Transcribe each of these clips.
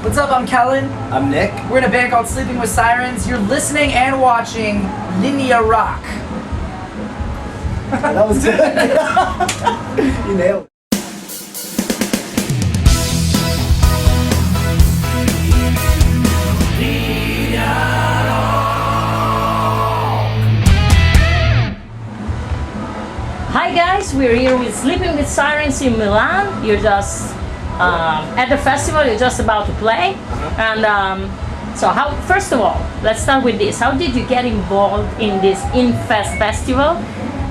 What's up? I'm Kellin. I'm Nick. We're in a band called Sleeping with Sirens. You're listening and watching Linea Rock. That was good. You nailed it. Hi guys, we're here with Sleeping with Sirens in Milan. You're just at the festival, you're just about to play. And so first of all, let's start with this. How did you get involved in this IN.FEST Festival?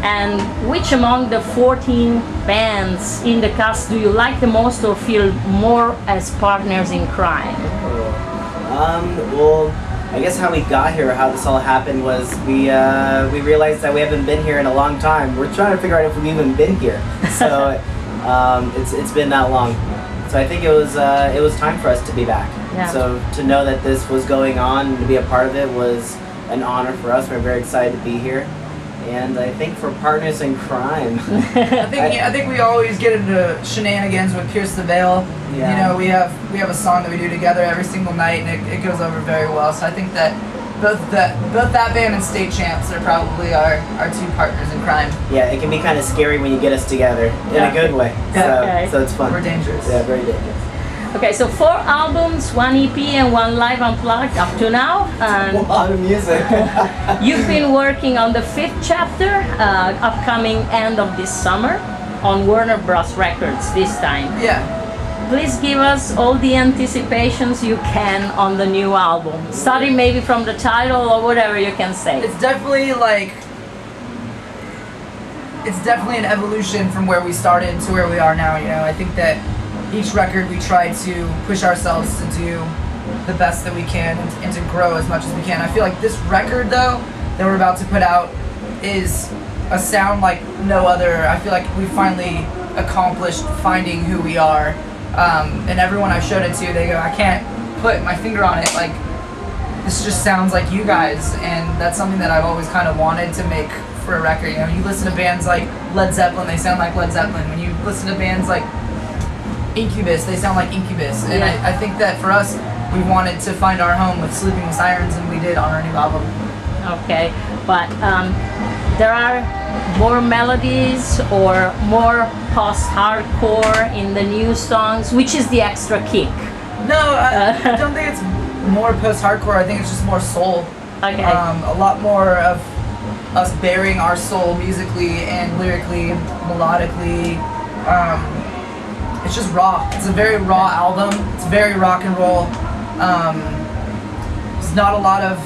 And which among the 14 bands in the cast do you like the most or feel more as partners in crime? Well, I guess how we got here, how this all happened was we realized that we haven't been here in a long time. We're trying to figure out if we've even been here. So it's been that long. So I think it was time for us to be back. Yeah. So to know that this was going on and to be a part of it was an honor for us. We're very excited to be here. And I think for partners in crime, I think we always get into shenanigans with Pierce the Veil. Yeah. You know, we have a song that we do together every single night, and it goes over very well. So I think that both that band and State Champs are probably our two partners in crime. Yeah, it can be kind of scary when you get us together in a good way. Okay. So it's fun. We're dangerous. Yeah, very dangerous. Okay, so 4 albums, 1 EP and 1 live unplugged up to now. And A lot of music. you've been working on the 5th chapter, upcoming end of this summer, on Warner Bros. Records this time. Yeah. Please give us all the anticipations you can on the new album, starting maybe from the title or whatever you can say. It's definitely an evolution from where we started to where we are now. You know, I think that each record we try to push ourselves to do the best that we can and to grow as much as we can. I feel like this record though that we're about to put out is a sound like no other. I feel like we finally accomplished finding who we are. And everyone I've showed it to, they go, I can't put my finger on it. Like, this just sounds like you guys, and that's something that I've always kind of wanted to make for a record. You know, you listen to bands like Led Zeppelin, they sound like Led Zeppelin. When you listen to bands like Incubus, they sound like Incubus. And Yeah. I think that for us, we wanted to find our home with Sleeping with Sirens, and we did on our new album. Okay, but there are more melodies or more post-hardcore in the new songs, which is the extra kick. No, I don't think it's more post-hardcore. I think it's just more soul. Okay. A lot more of us bearing our soul musically and lyrically, melodically. It's just raw. It's a very raw album. It's very rock and roll. It's not a lot of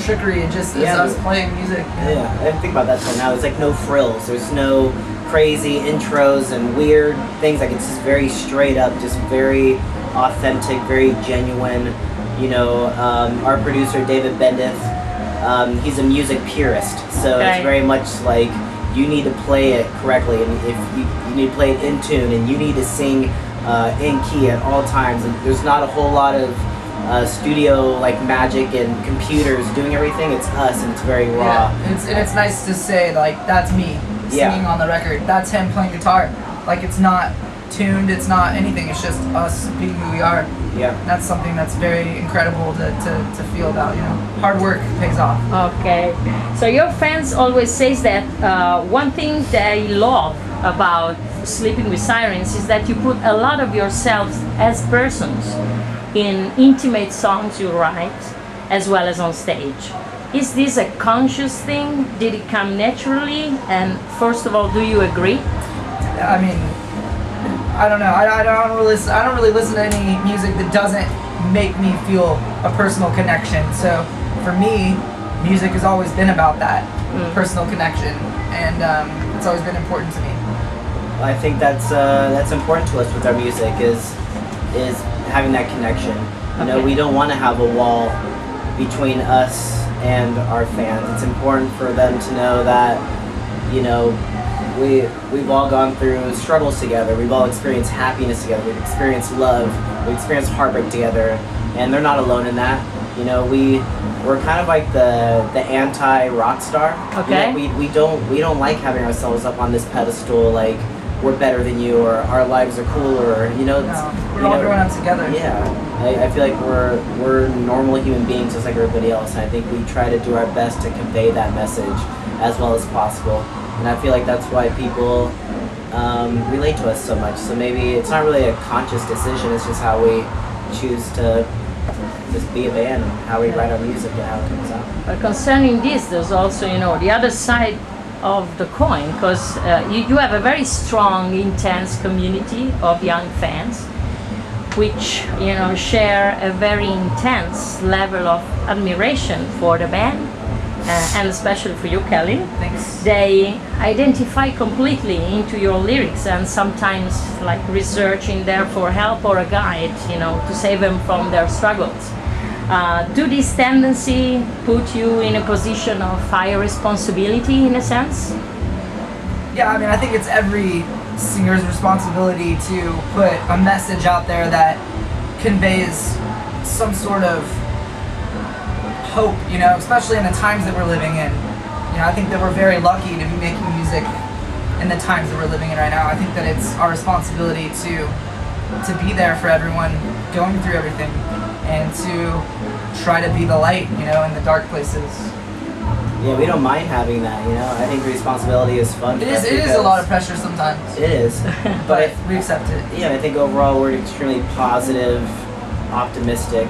trickery. It just is us playing music. Yeah, I didn't think about that till now. There's like no frills. There's no crazy intros and weird things. Like it's just very straight up, just very authentic, very genuine. You know, our producer David Bendith, he's a music purist, so Okay. it's very much like you need to play it correctly, and if you need to play it in tune, and you need to sing in key at all times. And there's not a whole lot of studio like magic and computers doing everything. It's us, and it's very raw. Yeah, and it's nice to say like that's me singing on the record. That's him playing guitar. Like it's not tuned. It's not anything. It's just us being who we are. Yeah. That's something that's very incredible to feel about. You know, hard work pays off. Okay, so your fans always says that one thing they love about Sleeping with Sirens is that you put a lot of yourselves as persons in intimate songs you write, as well as on stage. Is this a conscious thing? Did it come naturally? And first of all, do you agree? I mean, I don't know. I don't really listen to any music that doesn't make me feel a personal connection. So for me, music has always been about that personal connection, and it's always been important to me. I think that's important to us with our music is having that connection. You know, we don't want to have a wall between us and our fans. It's important for them to know that, you know, we've all gone through struggles together. We've all experienced happiness together. We've experienced love. We've experienced heartbreak together, and they're not alone in that. You know, we're kind of like the anti rock star. Okay. You know, we don't like having ourselves up on this pedestal. Like we're better than you or our lives are cooler. You know, we're all growing up together. Yeah, I feel like we're normal human beings just like everybody else, and I think we try to do our best to convey that message as well as possible. And I feel like that's why people relate to us so much. So maybe it's not really a conscious decision, it's just how we choose to just be a band and how we write our music and how it comes out. But concerning this, there's also, the other side of the coin, because you have a very strong, intense community of young fans, which, share a very intense level of admiration for the band. And especially for you, Kellin. Thanks. They identify completely into your lyrics and sometimes like researching there for help or a guide, to save them from their struggles. Do this tendency put you in a position of higher responsibility in a sense? Yeah, I mean, I think it's every singer's responsibility to put a message out there that conveys some sort of hope, especially in the times that we're living in. I think that we're very lucky to be making music in the times that we're living in right now. I think that it's our responsibility to be there for everyone going through everything and to try to be the light, in the dark places. Yeah, we don't mind having that, I think responsibility is fun. It is a lot of pressure sometimes. It is. but we accept it. Yeah, I think overall we're an extremely positive, optimistic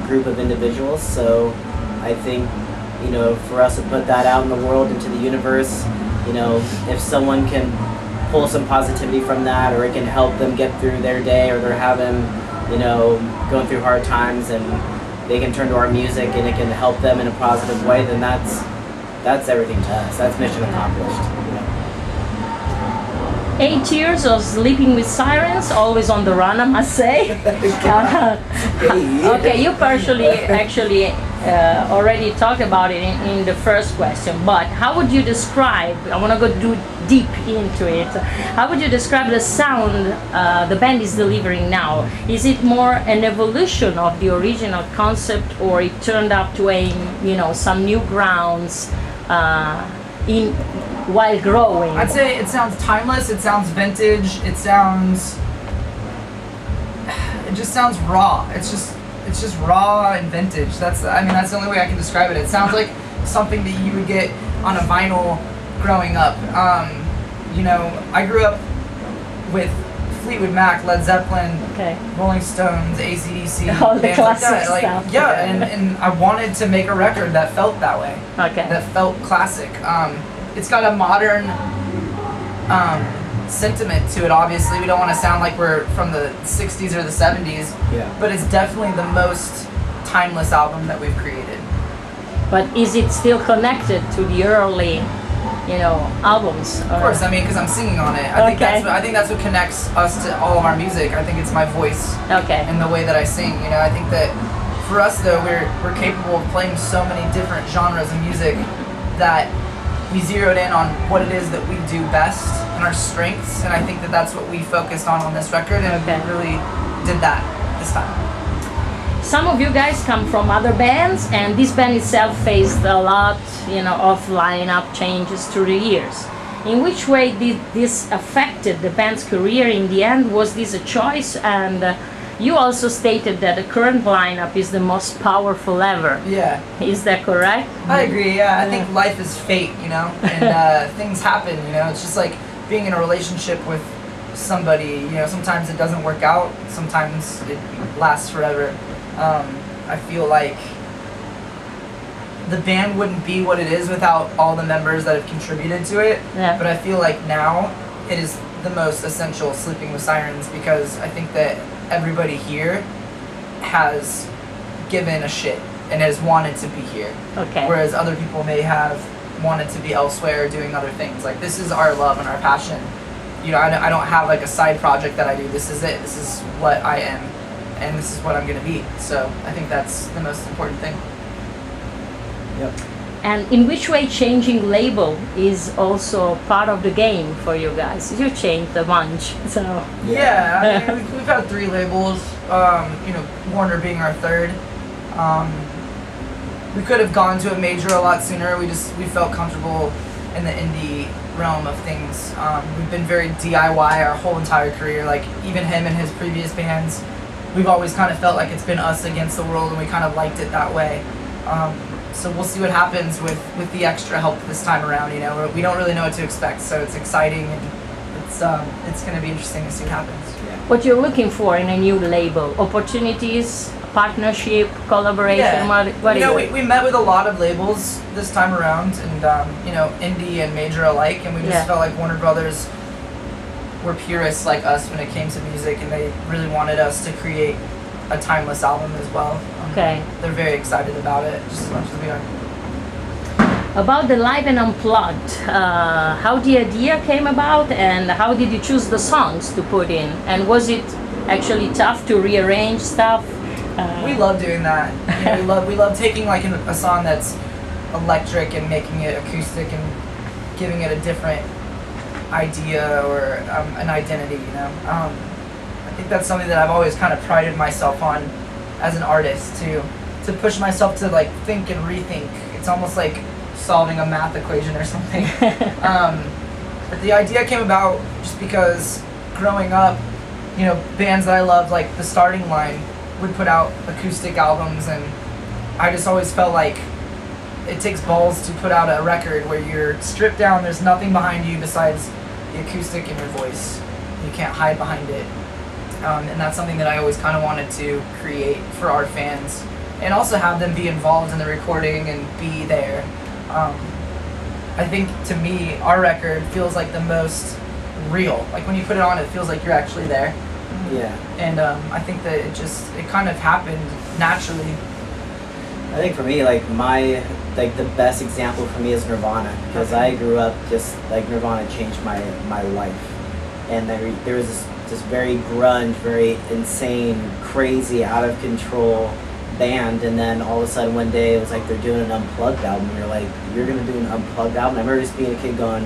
group of individuals. So I think, for us to put that out in the world, into the universe, if someone can pull some positivity from that, or it can help them get through their day, or they're having, going through hard times, and they can turn to our music and it can help them in a positive way, then that's everything to us. That's mission accomplished. 8 years of sleeping with Sirens, always on the run, I must say. Okay, you partially actually already talked about it in the first question, but how would you describe, I want to go deep into it, how would you describe the sound the band is delivering now? Is it more an evolution of the original concept, or it turned up to aim, some new grounds while growing? I'd say it sounds timeless, it sounds vintage, it just sounds raw. It's just raw and vintage. That's the only way I can describe it. It sounds like something that you would get on a vinyl growing up. I grew up with Fleetwood Mac, Led Zeppelin, Rolling Stones, AC/DC, all the classic like that. stuff. Yeah, and I wanted to make a record that felt that way. Okay. That felt classic. It's got a modern sentiment to it. Obviously, we don't want to sound like we're from the 60s or the 70s, but it's definitely the most timeless album that we've created. But is it still connected to the early, albums? Of course, because I'm singing on it. I think that's what connects us to all of our music. I think it's my voice and the way that I sing. I think that for us though, we're capable of playing so many different genres of music that we zeroed in on what it is that we do best and our strengths, and I think that that's what we focused on this record, and we really did that this time. Some of you guys come from other bands, and this band itself faced a lot, of lineup changes through the years. In which way did this affected the band's career in the end? Was this a choice? And you also stated that the current lineup is the most powerful ever. Yeah. Is that correct? I agree, yeah. I think life is fate, and things happen, It's just like being in a relationship with somebody, sometimes it doesn't work out, sometimes it lasts forever. I feel like the band wouldn't be what it is without all the members that have contributed to it. Yeah. But I feel like now it is the most essential sleeping with Sirens, because I think that everybody here has given a shit and has wanted to be here. Okay. Whereas other people may have wanted to be elsewhere doing other things. Like, this is our love and our passion. I don't have like a side project that I do. This is it. This is what I am, and this is what I'm gonna be. So I think that's the most important thing. Yep. And in which way changing label is also part of the game for you guys? You changed a bunch, so. Yeah, we've had 3 labels, Warner being our 3rd. We could have gone to a major a lot sooner. We felt comfortable in the indie realm of things. We've been very DIY our whole entire career. Like even him and his previous bands, we've always kind of felt like it's been us against the world, and we kind of liked it that way. So we'll see what happens with the extra help this time around. You know, we don't really know what to expect, so it's exciting, and it's going to be interesting to see what happens. What you're looking for in a new label? Opportunities, partnership, collaboration? Yeah. What you know, is it? we met with a lot of labels this time around, and you know, indie and major alike, and we just felt like Warner Brothers were purists like us when it came to music, and they really wanted us to create a timeless album as well. Okay. They're very excited about it, just as much as we are. About the live and unplugged, how the idea came about, and how did you choose the songs to put in? And was it actually tough to rearrange stuff? We love doing that. You know, we love taking like a song that's electric and making it acoustic and giving it a different idea or an identity. You know, I think that's something that I've always kind of prided myself on as an artist, to push myself to like think and rethink. It's almost like solving a math equation or something. But the idea came about just because growing up, you know, bands that I loved, like the Starting Line, would put out acoustic albums, and I just always felt like it takes balls to put out a record where you're stripped down, there's nothing behind you besides the acoustic and your voice. You can't hide behind it. And that's something that I always kind of wanted to create for our fans, and also have them be involved in the recording and be there. I think to me, our record feels like the most real. Like when you put it on, it feels like you're actually there. Yeah. And I think that it kind of happened naturally. I think for me, like the best example for me is Nirvana, because I grew up just like Nirvana changed my life, and there was this very grunge, very insane, crazy, out of control band, and then all of a sudden one day it was like they're doing an Unplugged album. You're like, you're gonna do an Unplugged album? I remember just being a kid going,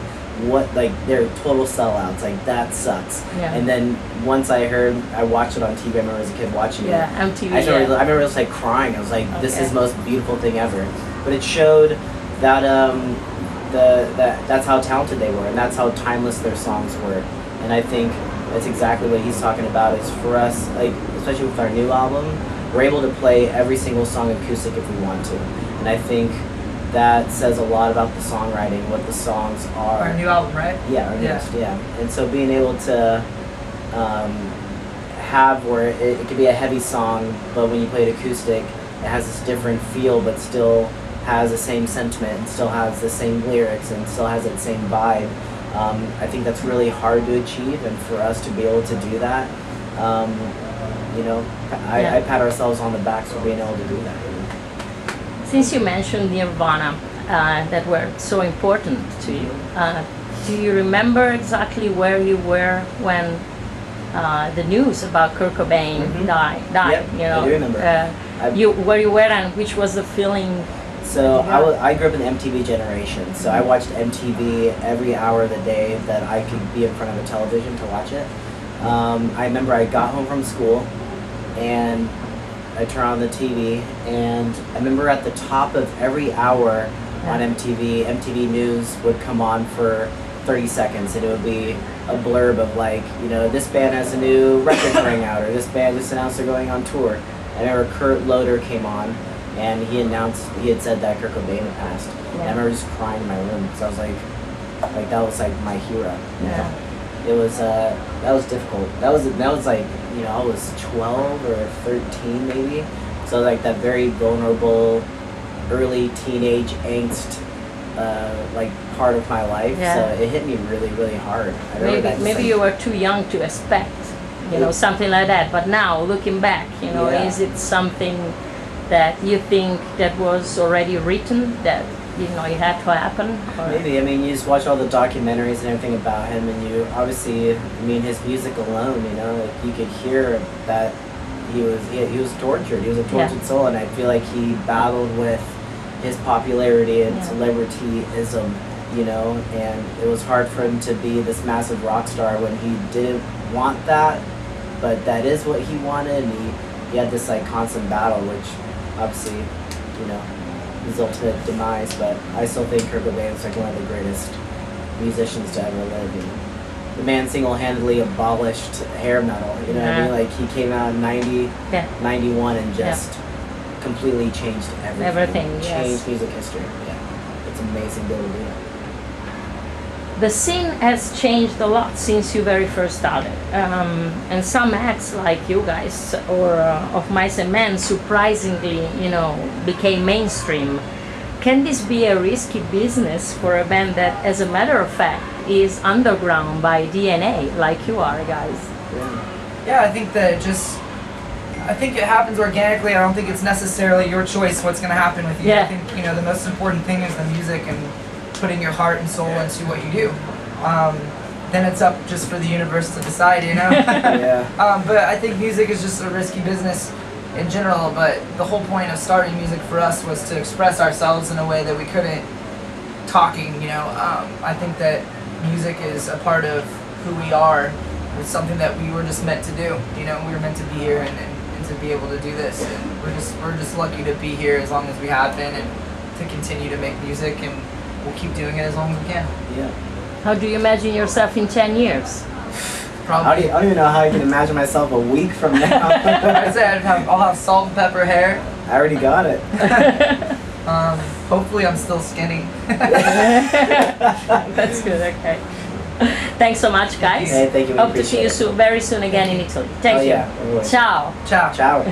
what, like they're total sellouts, like that sucks. Yeah. And then once I watched it on TV. I remember as a kid watching it. MTV. I remember just like crying. I was like, this is the most beautiful thing ever. But it showed that that's how talented they were, and that's how timeless their songs were. And I think that's exactly what he's talking about. Is for us, like especially with our new album, we're able to play every single song acoustic if we want to, and I think that says a lot about the songwriting, what the songs are. Our new album, right? Yeah, our newest, yeah. And so being able to have where it could be a heavy song, but when you play it acoustic, it has this different feel, but still has the same sentiment, and still has the same lyrics, and still has that same vibe. I think that's really hard to achieve, and for us to be able to do that, you know, I pat ourselves on the back for being able to do that. Since you mentioned Nirvana, that were so important to you, do you remember exactly where you were when the news about Kurt Cobain died? Yep, you know, I do remember. Where you were, and which was the feeling? So I grew up in the MTV generation, so I watched MTV every hour of the day that I could be in front of a television to watch it. I remember I got home from school, and I turned on the TV, and I remember at the top of every hour on MTV News would come on for 30 seconds, and it would be a blurb of like, you know, this band has a new record coming out, or this band just announced they're going on tour. I remember Kurt Loder came on, and he had said that Kurt Cobain had passed. And I remember just crying in my room, because I was like that was like my hero. You know? It was that was difficult. That was like, you know, I was 12 or 13 maybe. So like that very vulnerable, early teenage angst, like part of my life. Yeah. So it hit me really, really hard. Maybe you were too young to expect, you know, something like that. But now looking back, you know, is it something that you think that was already written, that you know it had to happen? Or? Maybe. I mean, you just watch all the documentaries and everything about him, and you obviously, I mean, his music alone, you know, like you could hear that he was tortured. He was a tortured soul, and I feel like he battled with his popularity and celebrityism, you know, and it was hard for him to be this massive rock star when he didn't want that, but that is what he wanted, and he had this like constant battle, which obviously, you know, his ultimate demise. But I still think Kurt Cobain is like one of the greatest musicians to ever live. You know? The man single-handedly abolished hair metal. You know what I mean? Like he came out in 91 and just completely changed everything. Everything, Changed music history. Yeah, it's amazing to be able to do that. The scene has changed a lot since you very first started, and some acts like you guys or Of Mice and Men surprisingly, became mainstream. Can this be a risky business for a band that, as a matter of fact, is underground by DNA, like you are, guys? Yeah, I think that I think it happens organically. I don't think it's necessarily your choice what's going to happen with you. Yeah. I think, the most important thing is the music and putting your heart and soul into what you do. Then it's up just for the universe to decide, But I think music is just a risky business in general, but the whole point of starting music for us was to express ourselves in a way that we couldn't talking, I think that music is a part of who we are. It's something that we were just meant to do, we were meant to be here and to be able to do this, and we're just lucky to be here as long as we have been and to continue to make music, and we'll keep doing it as long as we can. Yeah. How do you imagine yourself in 10 years? Probably. I don't even know how I can imagine myself a week from now. I'd say I'll have salt and pepper hair. I already got it. Hopefully I'm still skinny. That's good, okay. Thanks so much, guys. Hey, thank you. Hope to see you very soon again in Italy. Thank you. Yeah. Ciao. Ciao. Ciao.